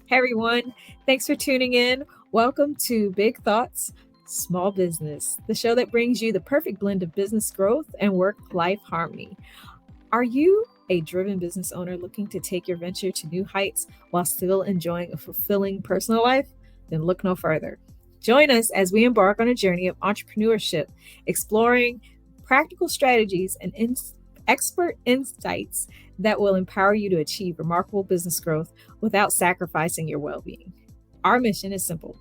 Hey everyone, thanks for tuning in. Welcome to Big Thoughts, Small Business, the show that brings you the perfect blend of business growth and work-life harmony. Are you a driven business owner looking to take your venture to new heights while still enjoying a fulfilling personal life? Then look no further. Join us as we embark on a journey of entrepreneurship, exploring practical strategies and expert insights that will empower you to achieve remarkable business growth without sacrificing your well being. Our mission is simple: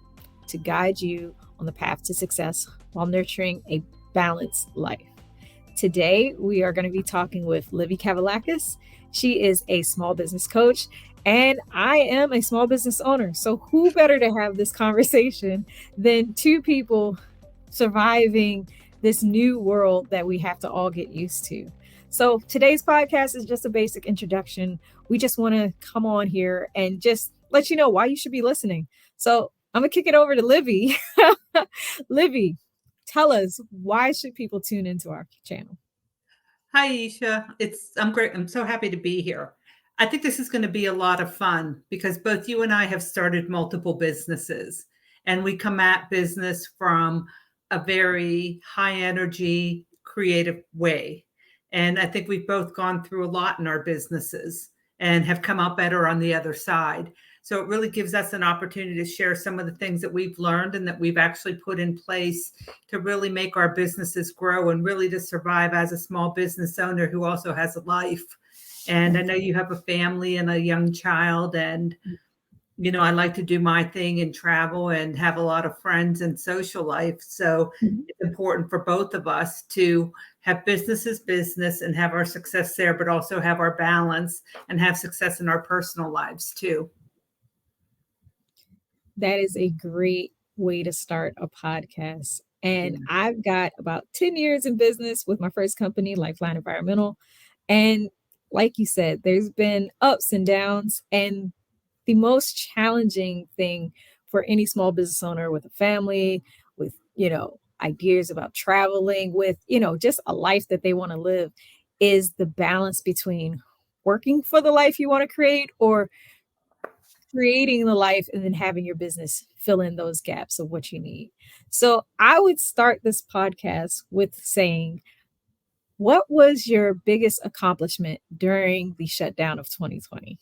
to guide you on the path to success while nurturing a balanced life. Today, we are going to be talking with Libby Kavoulakis. She is a small business coach, and I am a small business owner. So, who better to have this conversation than two people surviving this new world that we have to all get used to? So, today's podcast is just a basic introduction. We just want to come on here and just let you know why you should be listening. So, I'm going to kick it over to Libby. Libby, tell us, why should people tune into our channel? Hi, Aisha. I'm great. I'm so happy to be here. I think this is going to be a lot of fun because both you and I have started multiple businesses, and we come at business from a very high energy, creative way. And I think we've both gone through a lot in our businesses and have come out better on the other side. So it really gives us an opportunity to share some of the things that we've learned and that we've actually put in place to really make our businesses grow and really to survive as a small business owner who also has a life. And I know you have a family and a young child, and I like to do my thing and travel and have a lot of friends and social life. So it's important for both of us to have business and have our success there, but also have our balance and have success in our personal lives too. That is a great way to start a podcast. And I've got about 10 years in business with my first company, Lifeline Environmental. And like you said, there's been ups and downs. And the most challenging thing for any small business owner with a family, with, ideas about traveling, with, just a life that they want to live, is the balance between working for the life you want to create or creating the life and then having your business fill in those gaps of what you need. So I would start this podcast with saying, what was your biggest accomplishment during the shutdown of 2020?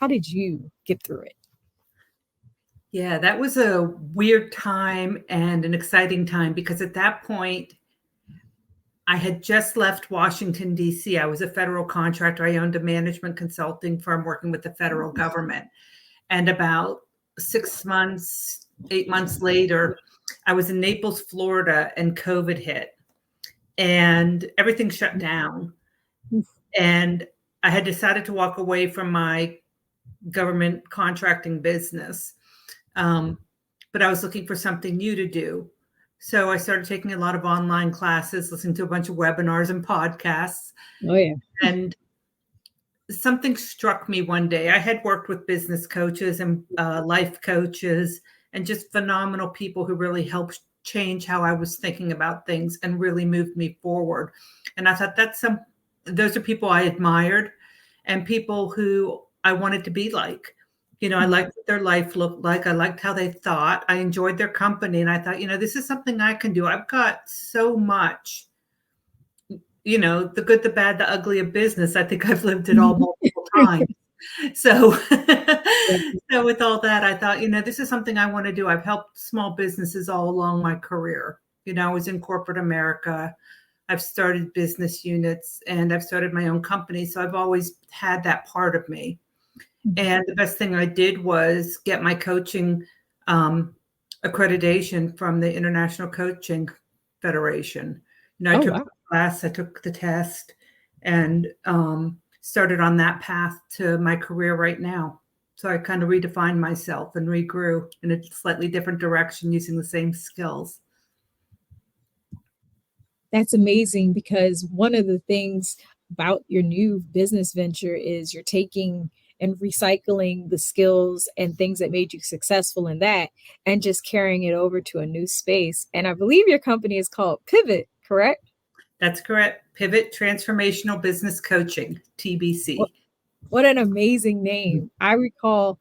How did you get through it? Yeah, that was a weird time and an exciting time because at that point, I had just left Washington, D.C. I was a federal contractor. I owned a management consulting firm working with the federal government. And about 6 months, 8 months later, I was in Naples, Florida, and COVID hit. And everything shut down. And I had decided to walk away from my government contracting business. But I was looking for something new to do. So I started taking a lot of online classes, listening to a bunch of webinars and podcasts. Oh, yeah. And something struck me one day. I had worked with business coaches and life coaches and just phenomenal people who really helped change how I was thinking about things and really moved me forward. And I thought those are people I admired and people who I wanted to be like. I liked what their life looked like. I liked how they thought. I enjoyed their company. And I thought, this is something I can do. I've got so much, the good, the bad, the ugly of business. I think I've lived it all multiple times. So, so with all that, I thought, this is something I want to do. I've helped small businesses all along my career. I was in corporate America. I've started business units and I've started my own company. So I've always had that part of me. And the best thing I did was get my coaching accreditation from the International Coaching Federation. I took the class, I took the test, and started on that path to my career right now. So I kind of redefined myself and regrew in a slightly different direction using the same skills. That's amazing, because one of the things about your new business venture is you're taking and recycling the skills and things that made you successful in that and just carrying it over to a new space. And I believe your company is called Pivot, correct? That's correct. Pivot Transformational Business Coaching, TBC. What an amazing name. I recall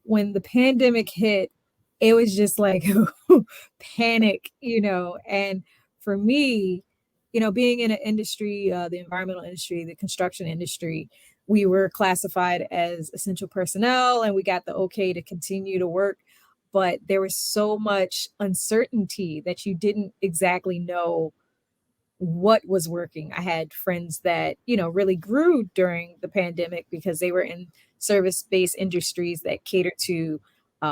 when the pandemic hit, it was just like panic, and for me, being in an industry, the environmental industry, the construction industry, we were classified as essential personnel and we got the okay to continue to work. But there was so much uncertainty that you didn't exactly know what was working. I had friends that, really grew during the pandemic because they were in service-based industries that cater to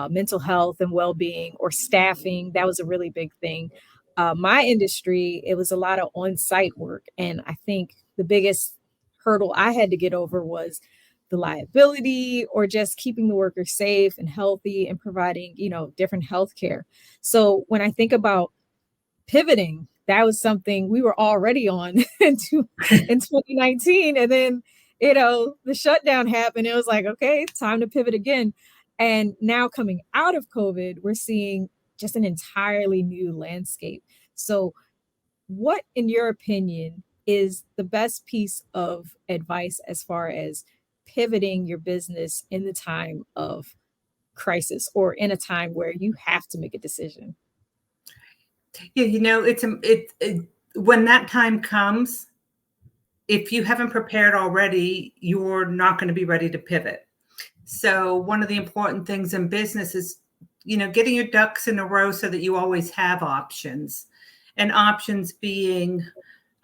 mental health and well-being or staffing. That was a really big thing. My industry, it was a lot of on-site work. And I think the biggest hurdle I had to get over was the liability or just keeping the workers safe and healthy and providing, different health care. So when I think about pivoting, that was something we were already on in 2019. And then, the shutdown happened. It was like, okay, time to pivot again. And now coming out of COVID, we're seeing just an entirely new landscape. So, what, in your opinion, is the best piece of advice as far as pivoting your business in the time of crisis or in a time where you have to make a decision? Yeah, when that time comes, if you haven't prepared already, you're not going to be ready to pivot. So one of the important things in business is, getting your ducks in a row so that you always have options. And options being,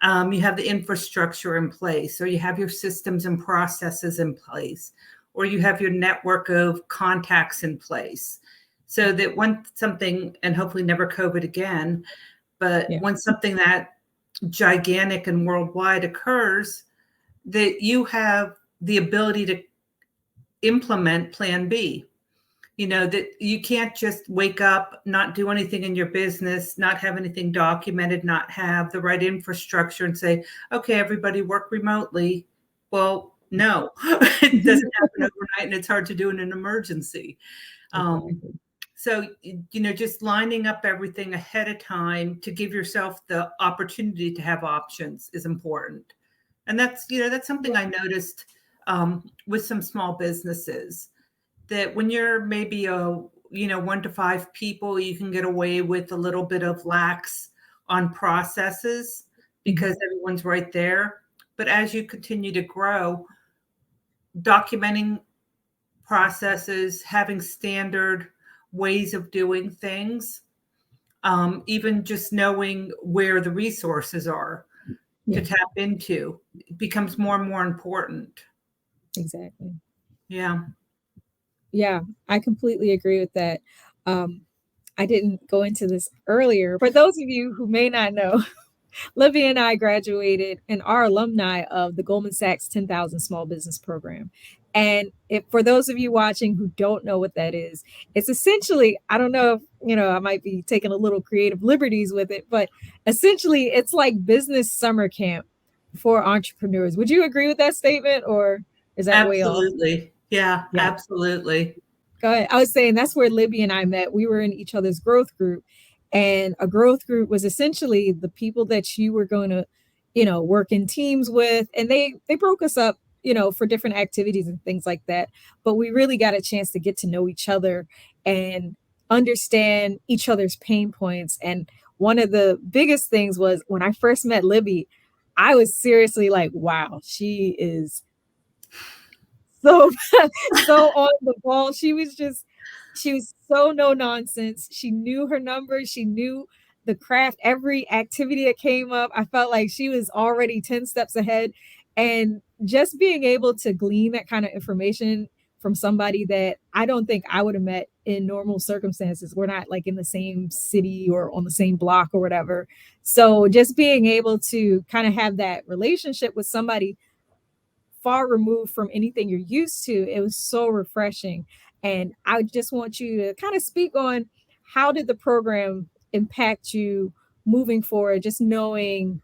you have the infrastructure in place, or you have your systems and processes in place, or you have your network of contacts in place. So that when something, and hopefully never COVID again, but when something that gigantic and worldwide occurs, that you have the ability to implement plan B. That you can't just wake up, not do anything in your business, not have anything documented, not have the right infrastructure and say, okay, everybody work remotely. Well, no, it doesn't happen overnight and it's hard to do in an emergency. So, just lining up everything ahead of time to give yourself the opportunity to have options is important. And that's something I noticed with some small businesses, that when you're maybe 1 to 5 people, you can get away with a little bit of lax on processes because everyone's right there. But as you continue to grow, documenting processes, having standard ways of doing things, even just knowing where the resources are to tap into becomes more and more important. Exactly. Yeah. Yeah, I completely agree with that. I didn't go into this earlier. For those of you who may not know, Libby and I graduated and are alumni of the Goldman Sachs 10,000 Small Business Program. And for those of you watching who don't know what that is, it's essentially, I don't know if, I might be taking a little creative liberties with it, but essentially it's like business summer camp for entrepreneurs. Would you agree with that statement, or is that way off? Absolutely. Yeah, absolutely. Go ahead. I was saying that's where Libby and I met. We were in each other's growth group, and a growth group was essentially the people that you were going to, work in teams with, and they broke us up, for different activities and things like that. But we really got a chance to get to know each other and understand each other's pain points. And one of the biggest things was when I first met Libby, I was seriously like, wow, she is so so on the ball. She was so no nonsense. She knew her numbers. She knew the craft. Every activity that came up, I felt like she was already 10 steps ahead. And just being able to glean that kind of information from somebody that I don't think I would have met in normal circumstances. We're not like in the same city or on the same block or whatever. So just being able to kind of have that relationship with somebody far removed from anything you're used to, it was so refreshing. And I just want you to kind of speak on, how did the program impact you moving forward, just knowing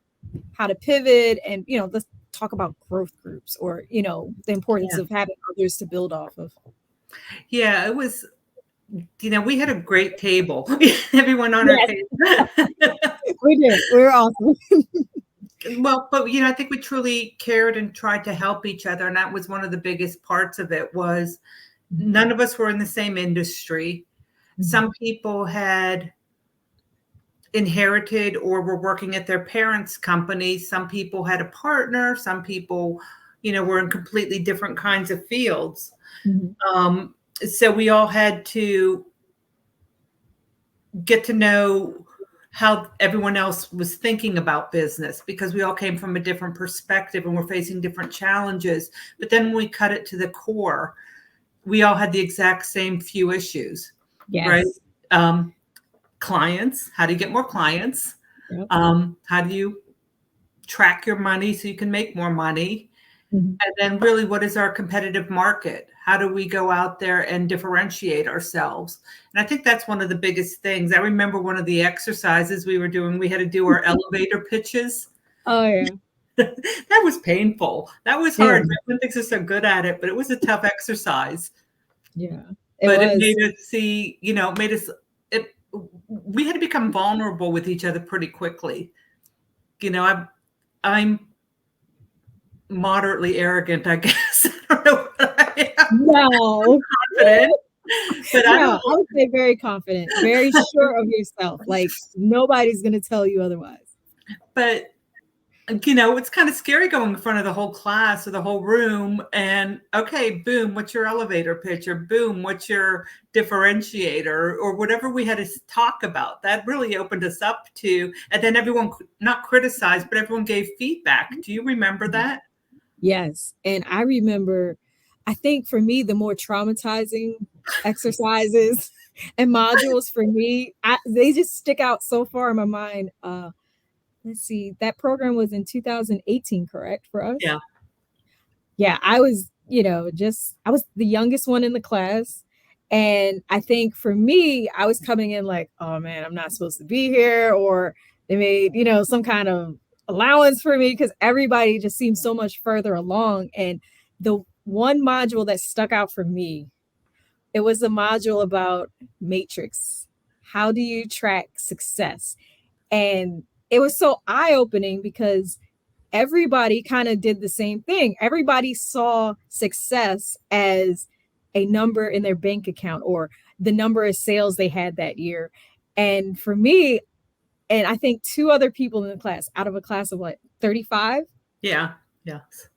how to pivot, and let's talk about growth groups, or the importance of having others to build off of. Yeah, it was, we had a great table. Everyone on our table. We did. We were awesome. Well, but I think we truly cared and tried to help each other, and that was one of the biggest parts of it, was none of us were in the same industry. Some people had inherited or were working at their parents' company. Some people had a partner. Some people, were in completely different kinds of fields. So we all had to get to know how everyone else was thinking about business, because we all came from a different perspective and we're facing different challenges. But then when we cut it to the core, we all had the exact same few issues, right? Clients, how do you get more clients? Yep. How do you track your money so you can make more money? And then really, what is our competitive market? How do we go out there and differentiate ourselves? And I think that's one of the biggest things. I remember one of the exercises we were doing, we had to do our elevator pitches. Oh, yeah. That was painful. That was hard. Everyone thinks they're so good at it, but it was a tough exercise. Yeah. It made us see, we had to become vulnerable with each other pretty quickly. I'm moderately arrogant, I guess. I don't know what I am. No. Confident. But I would say very confident, very sure of yourself. Like nobody's going to tell you otherwise. But it's kind of scary going in front of the whole class or the whole room and, okay, boom, what's your elevator pitch? Or boom, what's your differentiator? Or whatever we had to talk about. That really opened us up to, and then everyone not criticized, but everyone gave feedback. Do you remember that? Yes. And I remember, I think for me, the more traumatizing exercises and modules for me, they just stick out so far in my mind. Let's see, that program was in 2018, correct, for us? Yeah. Yeah, I was, I was the youngest one in the class. And I think for me, I was coming in like, oh man, I'm not supposed to be here. Or they made, some kind of allowance for me because everybody just seemed so much further along. And the one module that stuck out for me, it was a module about matrix. How do you track success? And it was so eye-opening because everybody kind of did the same thing. Everybody saw success as a number in their bank account or the number of sales they had that year. And for me, and I think two other people in the class, out of a class of 35? Yeah. Yes.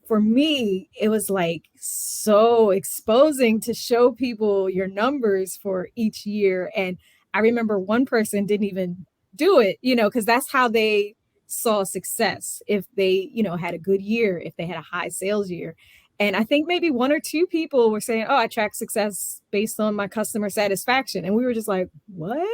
For me, it was like so exposing to show people your numbers for each year. And I remember one person didn't even do it, because that's how they saw success. If they, had a good year, if they had a high sales year. And I think maybe one or two people were saying, oh, I track success based on my customer satisfaction. And we were just like, what?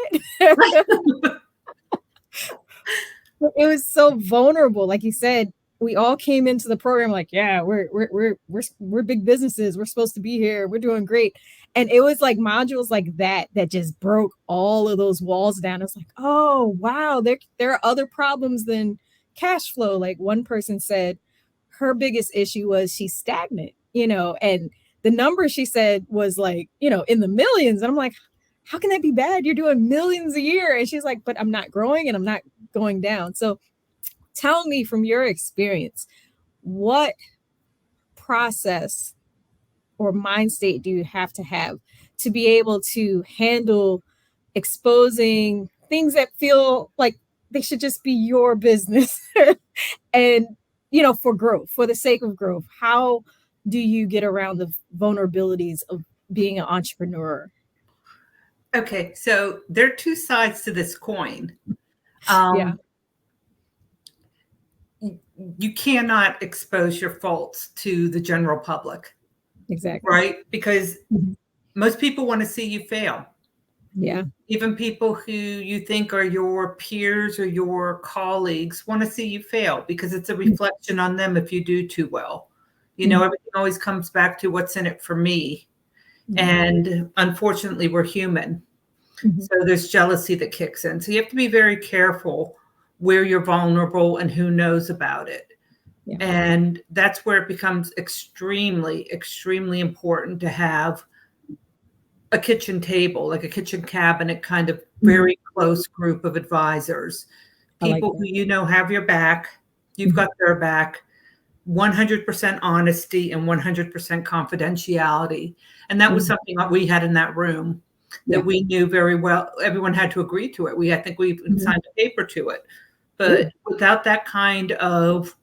It was so vulnerable. Like you said, we all came into the program like, yeah, we're big businesses. We're supposed to be here. We're doing great. And it was like modules like that just broke all of those walls down. It's like, oh, wow, there are other problems than cash flow. Like one person said her biggest issue was she's stagnant, and the number she said was like, in the millions. And I'm like, how can that be bad? You're doing millions a year. And she's like, but I'm not growing and I'm not going down. So tell me from your experience, what process or mind state do you have to be able to handle exposing things that feel like they should just be your business and, for growth, for the sake of growth? How do you get around the vulnerabilities of being an entrepreneur? Okay, so there are two sides to this coin. Yeah. You cannot expose your faults to the general public. Exactly. Right? Because most people want to see you fail. Yeah. Even people who you think are your peers or your colleagues want to see you fail because it's a reflection on them if you do too well. Everything always comes back to what's in it for me. And unfortunately, we're human. So there's jealousy that kicks in. So you have to be very careful where you're vulnerable and who knows about it. Yeah. And that's where it becomes extremely, extremely important to have a kitchen table, like a kitchen cabinet, kind of very close group of advisors, people who have your back, you've got their back. 100% honesty and 100% confidentiality. And that was something that we had in that room that we knew very well. Everyone had to agree to it. I think we even signed a paper to it. But without that kind of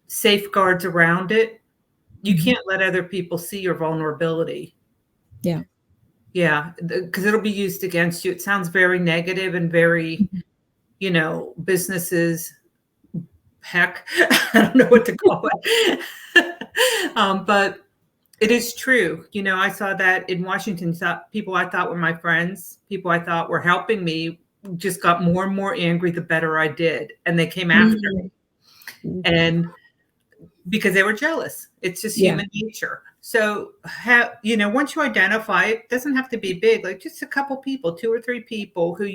safeguards around it, you can't let other people see your vulnerability. Yeah. Yeah, because it'll be used against you. It sounds very negative and very, businesses, heck, I don't know what to call it. But it is true. I saw that in Washington. People I thought were my friends, people I thought were helping me, just got more and more angry the better I did. And they came after me. And because they were jealous. It's just human nature. So, once you identify, it doesn't have to be big, like just a couple people, 2 or 3 people who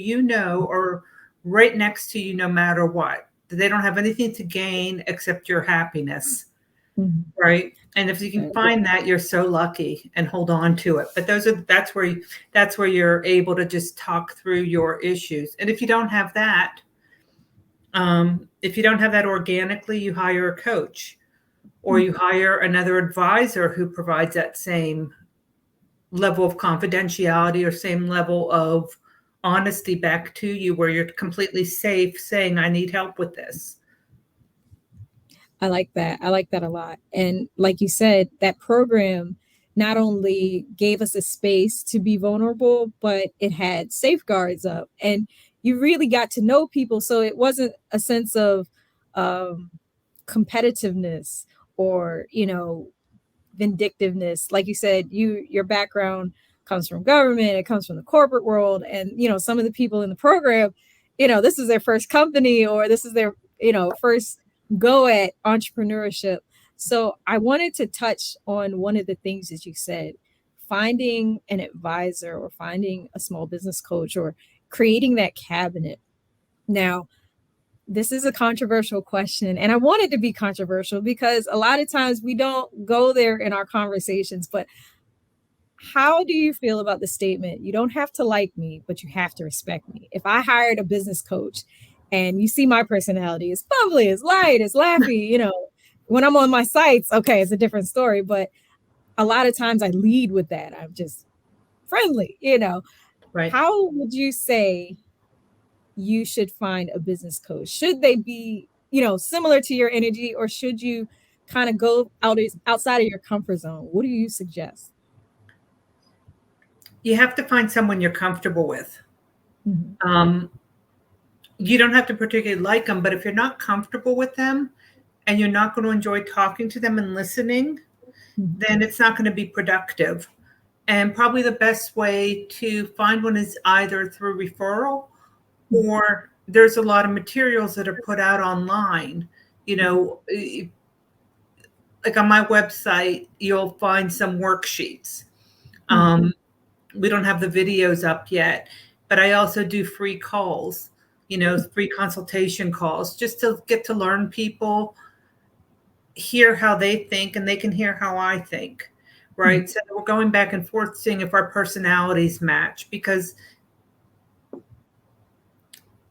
are right next to you no matter what. They don't have anything to gain except your happiness, right? And if you can find that, you're so lucky, and hold on to it. But that's where you're able to just talk through your issues. And if you don't have that, organically, you hire a coach. Or you hire another advisor who provides that same level of confidentiality or same level of honesty back to you, where you're completely safe saying, I need help with this. I like that. I like that a lot. And like you said, that program not only gave us a space to be vulnerable, but it had safeguards up, and you really got to know people. So it wasn't a sense of competitiveness or, vindictiveness. Like you said, your background comes from government, it comes from the corporate world. And, some of the people in the program, this is their first company, or this is their, first go at entrepreneurship. So I wanted to touch on one of the things that you said, finding an advisor or finding a small business coach or creating that cabinet. Now, this is a controversial question, and I want it to be controversial because a lot of times we don't go there in our conversations. But how do you feel about the statement, you don't have to like me, but you have to respect me? If I hired a business coach and you see my personality, it's bubbly, it's light, it's laughy, when I'm on my sites, okay, it's a different story. But a lot of times I lead with that. I'm just friendly, Right. How would you say you should find a business coach? Should they be, similar to your energy, or should you kind of go outside of your comfort zone? What do you suggest? You have to find someone you're comfortable with. You don't have to particularly like them, but if you're not comfortable with them and you're not going to enjoy talking to them and listening, then it's not going to be productive. And probably the best way to find one is either through referral, or there's a lot of materials that are put out online. Like on my website, you'll find some worksheets. We don't have the videos up yet, but I also do free calls, free consultation calls, just to get to learn people, hear how they think, and they can hear how I think. Right. So we're going back and forth, seeing if our personalities match. Because,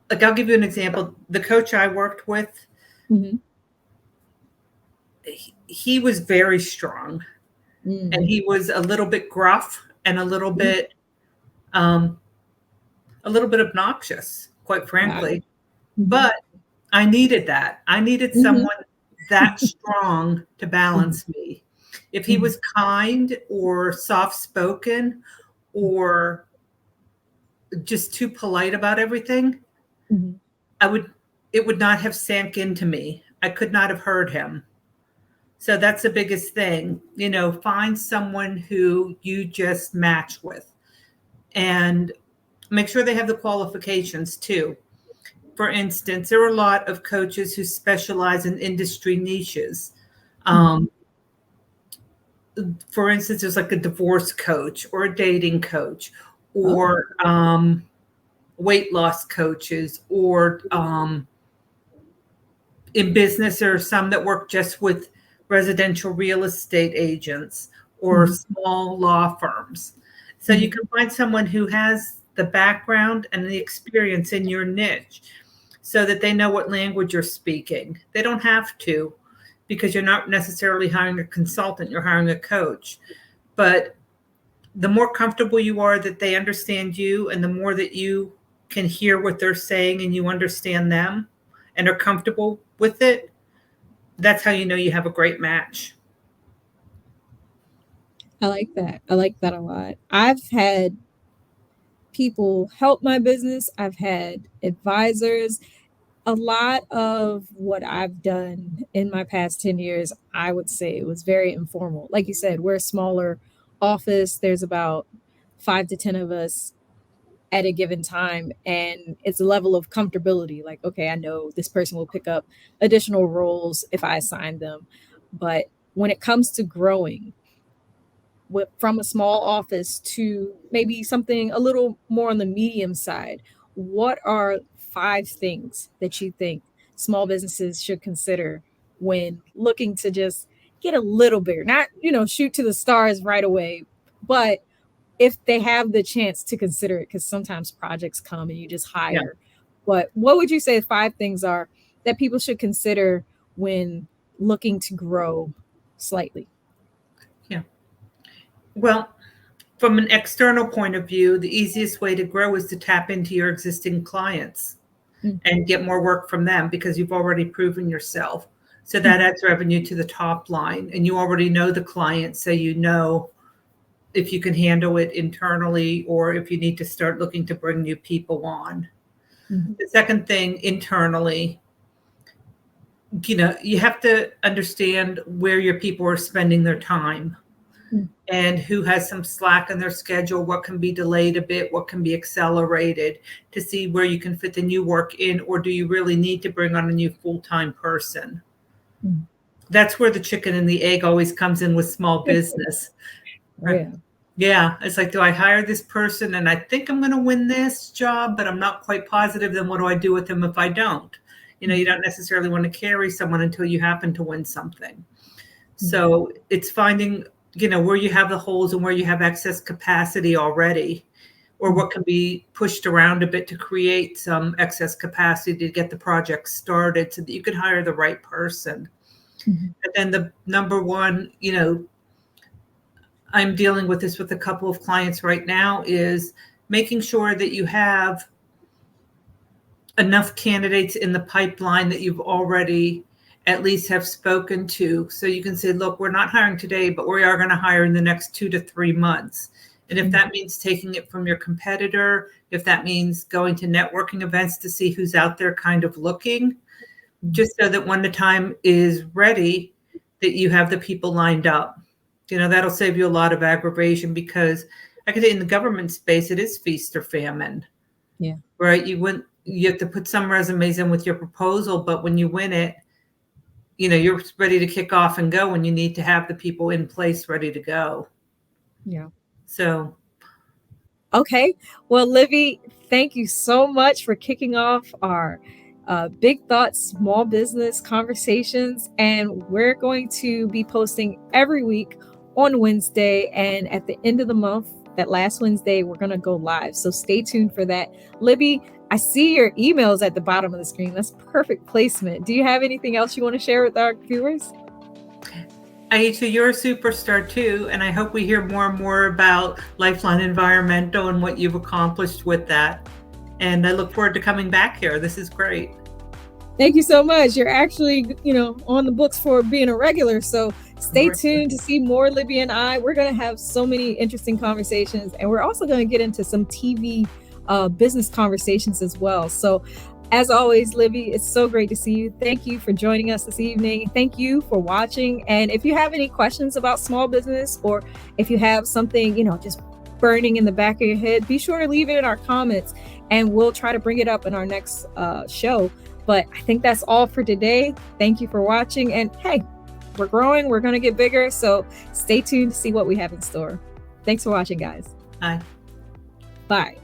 like, I'll give you an example. The coach I worked with, he was very strong, and he was a little bit gruff and a little bit obnoxious, quite frankly. But I needed that. I needed someone that strong to balance me. If he was kind or soft-spoken or just too polite about everything, it would not have sank into me. I could not have heard him. So that's the biggest thing, find someone who you just match with, and make sure they have the qualifications too. For instance, there are a lot of coaches who specialize in industry niches. For instance, there's like a divorce coach or a dating coach, or weight loss coaches, or in business, there are some that work just with residential real estate agents or small law firms. So you can find someone who has the background and the experience in your niche, so that they know what language you're speaking. They don't have to. because you're not necessarily hiring a consultant, you're hiring a coach. But the more comfortable you are that they understand you, and the more that you can hear what they're saying and you understand them and are comfortable with it, that's how you know you have a great match. I like that. I like that a lot. I've had people help my business. I've had advisors. A lot of what I've done in my past 10 years, I would say it was very informal. Like you said, we're a smaller office. There's about 5 to 10 of us at a given time. And it's a level of comfortability. Like, okay, I know this person will pick up additional roles if I assign them. But when it comes to growing, from a small office to maybe something a little more on the medium side, what are 5 things that you think small businesses should consider when looking to just get a little bigger? Not, shoot to the stars right away, but if they have the chance to consider it, because sometimes projects come and you just hire. Yeah. But what would you say 5 things are that people should consider when looking to grow slightly? Yeah. Well, from an external point of view, the easiest way to grow is to tap into your existing clients and get more work from them, because you've already proven yourself. So that adds revenue to the top line, and you already know the client, so you know if you can handle it internally or if you need to start looking to bring new people on. The second thing, internally, you have to understand where your people are spending their time and who has some slack in their schedule, what can be delayed a bit, what can be accelerated, to see where you can fit the new work in, or do you really need to bring on a new full-time person? That's where the chicken and the egg always comes in with small business. Yeah, it's like, do I hire this person and I think I'm going to win this job, but I'm not quite positive, then what do I do with them if I don't? You don't necessarily want to carry someone until you happen to win something. So it's finding, where you have the holes and where you have excess capacity already, or what can be pushed around a bit to create some excess capacity to get the project started so that you could hire the right person. And then the number one, I'm dealing with this with a couple of clients right now, is making sure that you have enough candidates in the pipeline that you've already at least have spoken to. So you can say, look, we're not hiring today, but we are going to hire in the next 2 to 3 months. And if that means taking it from your competitor, if that means going to networking events to see who's out there kind of looking, just so that when the time is ready, that you have the people lined up. That'll save you a lot of aggravation, because I could say in the government space, it is feast or famine. Yeah. Right. You have to put some resumes in with your proposal, but when you win it, you're ready to kick off and go, and you need to have the people in place ready to go. Yeah. So. Okay. Well, Libby, thank you so much for kicking off our Big Thoughts Small Business Conversations. And we're going to be posting every week on Wednesday. And at the end of the month, that last Wednesday, we're going to go live. So stay tuned for that. Libby, I see your emails at the bottom of the screen. That's perfect placement. Do you have anything else you want to share with our viewers? Aisha, you're a superstar too, and I hope we hear more and more about Lifeline Environmental and what you've accomplished with that. And I look forward to coming back here. This is great. Thank you so much. You're actually, on the books for being a regular. So stay tuned to see more Libby and I. We're going to have so many interesting conversations, and we're also going to get into some TV business conversations as well. So as always, Libby, it's so great to see you. Thank you for joining us this evening. Thank you for watching. And if you have any questions about small business, or if you have something, just burning in the back of your head, be sure to leave it in our comments, and we'll try to bring it up in our next show. But I think that's all for today. Thank you for watching. And hey, we're growing. We're going to get bigger. So stay tuned to see what we have in store. Thanks for watching, guys. Bye. Bye.